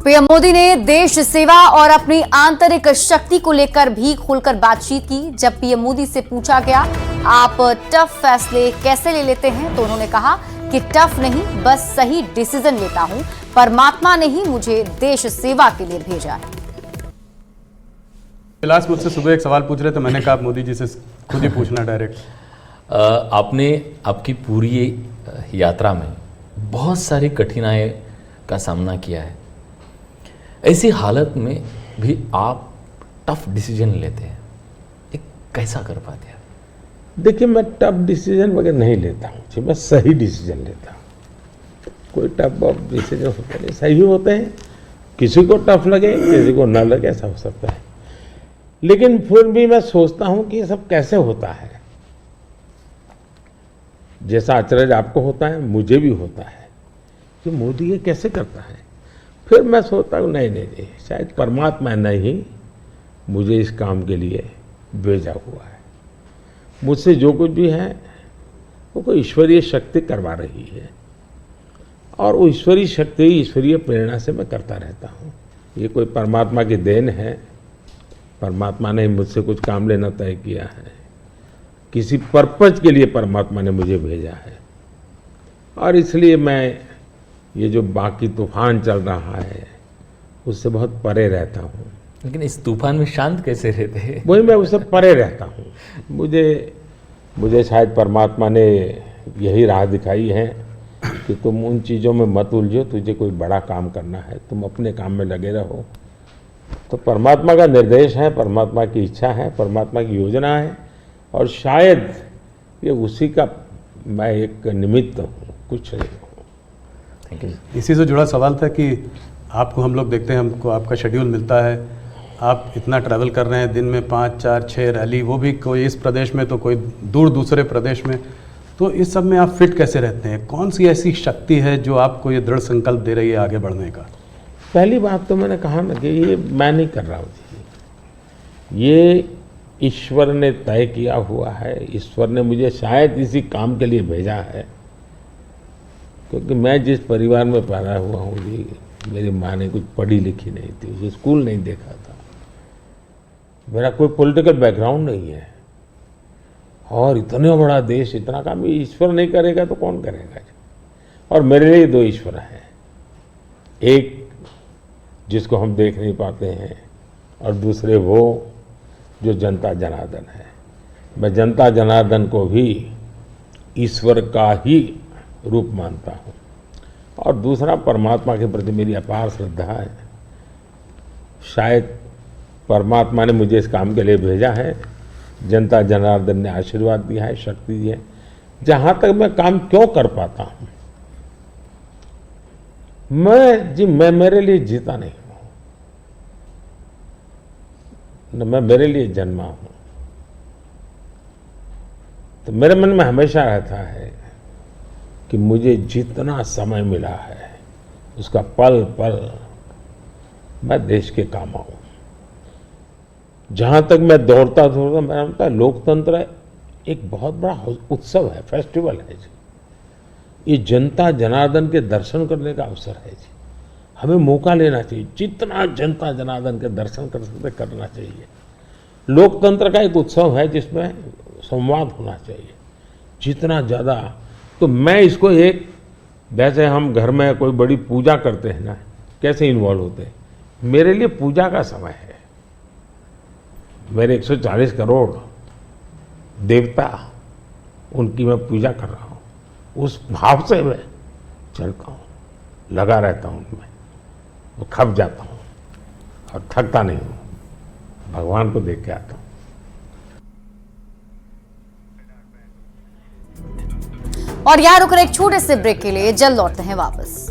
PM Modi ने देश सेवा और अपनी आंतरिक शक्ति को लेकर भी खुलकर बातचीत की। जब पीएम मोदी से पूछा गया आप टफ फैसले कैसे ले लेते हैं, तो उन्होंने कहा कि टफ नहीं, बस सही डिसीजन लेता हूं। परमात्मा ने ही मुझे देश सेवा के लिए भेजा है। कैलाश मुझसे सुबह एक सवाल पूछ रहे थे, मैंने कहा मोदी जी से खुद ही पूछना डायरेक्ट। आपने आपकी पूरी यात्रा में बहुत सारी कठिनाई का सामना किया है। ऐसी हालत में भी आप टफ डिसीजन लेते हैं, ये कैसा कर पाते हैं? देखिए, मैं टफ डिसीजन वगैरह नहीं लेता हूँ, मैं सही डिसीजन लेता हूँ। कोई टफ डिसीजन होते नहीं, सही होते हैं। किसी को टफ लगे, किसी को ना लगे, ऐसा हो सकता है। लेकिन फिर भी मैं सोचता हूँ कि ये सब कैसे होता है। जैसा आचरण आपको होता है, मुझे भी होता है कि मोदी ये कैसे करता है। फिर मैं सोचता हूँ नहीं, शायद परमात्मा ने ही मुझे इस काम के लिए भेजा हुआ है। मुझसे जो कुछ भी है वो कोई ईश्वरीय शक्ति करवा रही है, और वो ईश्वरीय शक्ति, ईश्वरीय प्रेरणा से मैं करता रहता हूँ। ये कोई परमात्मा की देन है। परमात्मा ने मुझसे कुछ काम लेना तय किया है, किसी पर्पज के लिए परमात्मा ने मुझे भेजा है। और इसलिए मैं ये जो बाकी तूफान चल रहा है उससे बहुत परे रहता हूँ। लेकिन इस तूफान में शांत कैसे रहते हैं? वही, मैं उससे परे रहता हूँ। मुझे शायद परमात्मा ने यही राह दिखाई है कि तुम उन चीज़ों में मत उलझो, तुझे कोई बड़ा काम करना है, तुम अपने काम में लगे रहो। तो परमात्मा का निर्देश है, परमात्मा की इच्छा है, परमात्मा की योजना है, और शायद ये उसी का मैं एक निमित्त हूँ, कुछ नहीं हूँ। इसी से जुड़ा सवाल था कि आपको हम लोग देखते हैं, हमको आपका शेड्यूल मिलता है, आप इतना ट्रैवल कर रहे हैं, दिन में 5, 4, 6 रैली, वो भी कोई इस प्रदेश में तो कोई दूर दूसरे प्रदेश में। तो इस सब में आप फिट कैसे रहते हैं? कौन सी ऐसी शक्ति है जो आपको ये दृढ़ संकल्प दे रही है आगे बढ़ने का? पहली बात तो मैंने कहा ना कि ये मैं नहीं कर रहा हूँ, ये ईश्वर ने तय किया हुआ है। ईश्वर ने मुझे शायद इसी काम के लिए भेजा है, क्योंकि मैं जिस परिवार में पैदा हुआ हूँ जी, मेरी माँ ने कुछ पढ़ी लिखी नहीं थी, उसे स्कूल नहीं देखा था, मेरा कोई पॉलिटिकल बैकग्राउंड नहीं है, और इतना बड़ा देश, इतना काम ईश्वर नहीं करेगा तो कौन करेगा। और मेरे लिए 2 ईश्वर हैं, एक जिसको हम देख नहीं पाते हैं, और दूसरे वो जो जनता जनार्दन है। मैं जनता जनार्दन को भी ईश्वर का ही रूप मानता हूँ, और दूसरा परमात्मा के प्रति मेरी अपार श्रद्धा है। शायद परमात्मा ने मुझे इस काम के लिए भेजा है, जनता जनार्दन ने आशीर्वाद दिया है, शक्ति दी है। जहाँ तक मैं काम क्यों कर पाता हूँ, मैं मेरे लिए जीता नहीं हूँ, न मैं मेरे लिए जन्मा हूँ। तो मेरे मन में हमेशा रहता है कि मुझे जितना समय मिला है उसका पल पल मैं देश के काम आऊँ। जहाँ तक मैं दौड़ता मेरा लगता है लोकतंत्र एक बहुत बड़ा उत्सव है, फेस्टिवल है जी। ये जनता जनार्दन के दर्शन करने का अवसर है जी। हमें मौका लेना चाहिए, जितना जनता जनार्दन के दर्शन कर सकते करना चाहिए। लोकतंत्र का एक उत्सव है जिसमें संवाद होना चाहिए जितना ज़्यादा। तो मैं इसको एक, जैसे हम घर में कोई बड़ी पूजा करते हैं ना, कैसे इन्वॉल्व होते हैं, मेरे लिए पूजा का समय है। मेरे 140 करोड़ देवता, उनकी मैं पूजा कर रहा हूँ, उस भाव से मैं चलता हूँ, लगा रहता हूँ उनमें, वो खप जाता हूँ और थकता नहीं हूँ, भगवान को देख के आता हूँ। और यहाँ रुक रहे एक छोटे से ब्रेक के लिए, जल्द लौटते हैं वापस।